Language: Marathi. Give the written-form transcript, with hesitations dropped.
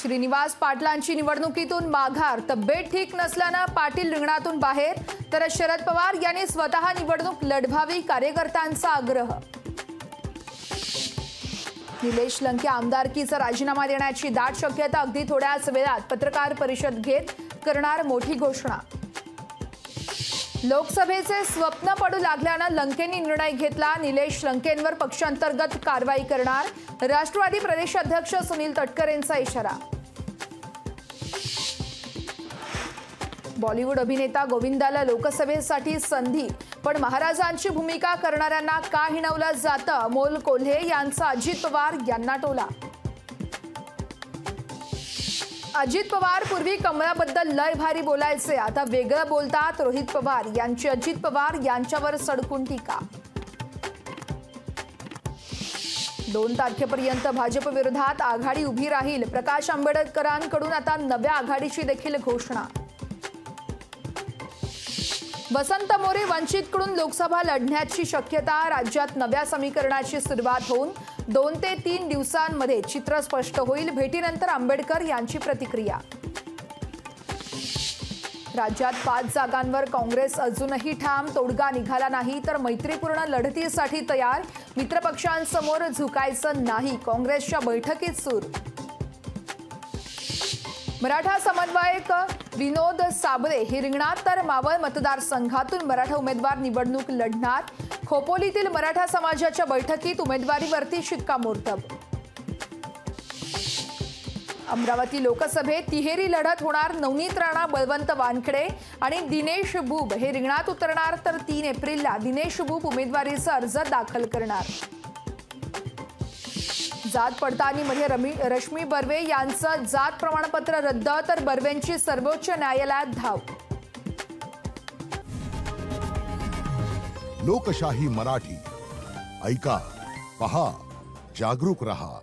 श्रीनिवास पाटलांची निवडणुकीतून माघार, तब्येत ठीक नसल्याने पाटील रिंगणातून बाहेर, तर शरद पवार यांनी स्वतः निवडणूक लढवावी, कार्यकर्त्यांचा आग्रह। निलेश लंके आमदारकीचा राजीनामा देण्याची दाट शक्यता, अगदी थोड्याच वेळात पत्रकार परिषद घेत करणार मोठी घोषणा। लोकसभेचे स्वप्न पडू लागल्याने लंकेंनी निर्णय घेतला, निलेश लंकेंवर पक्षांतर्गत कारवाई करणार, राष्ट्रवादी प्रदेशाध्यक्ष सुनील तटकरेंचा इशारा। बॉलिवूड अभिनेता गोविंदाला लोकसभेसाठी संधी, पण महाराजांची भूमिका करणाऱ्यांना का हिणवलं जातं, अमोल कोल्हे यांचा अजित पवार यांना टोला। अजित पवार पूर्वी कमळाबद्दल लय भारी बोलायचे, आता वेगळं बोलतात रोहित पवार यांची अजित पवार यांच्यावर सडकून टीका। 2 तारखेपर्यंत भाजप विरोधात आघाडी उभी राहील, प्रकाश आंबेडकरांकडून आता नव्या आघाडीची देखील घोषणा। वसंत मोरे वंचितकडून लोकसभा लढण्याची शक्यता, राज्यात नव्या समीकरणाची सुरुवात होऊन 2 ते 3 दिवसांमध्ये चित्र स्पष्ट होईल, भेटीनंतर आंबेडकर यांची प्रतिक्रिया। राज्यात 5 जागांवर काँग्रेस अजूनही ठाम, तोडगा निघाला नाही तर मैत्रीपूर्ण लढतीसाठी तयार, मित्रपक्षांसमोर झुकायचं नाही, काँग्रेसच्या बैठकीत सूर। मराठा समन्वयक विनोद साबळे हे रिंगणात, तर मावळ मतदारसंघातून मराठा उमेदवार निवडणूक लढणार, खोपोलीतील मराठा समाजाच्या बैठकीत उमेदवारीवरती शिक्कामोर्तब। अमरावती लोकसभेत तिहेरी लढत होणार, नवनीत राणा, बळवंत वानखडे आणि दिनेश बुब हे रिंगणात उतरणार, तर 3 एप्रिलला दिनेश बुब उमेदवारीचा अर्ज दाखल करणार। जात पडताळणीमध्ये रश्मी बर्वे यांचं जात प्रमाणपत्र रद्द, तर बर्वेंची सर्वोच्च न्यायालयात धाव। लोकशाही मराठी ऐका, पहा, जागरूक रहा।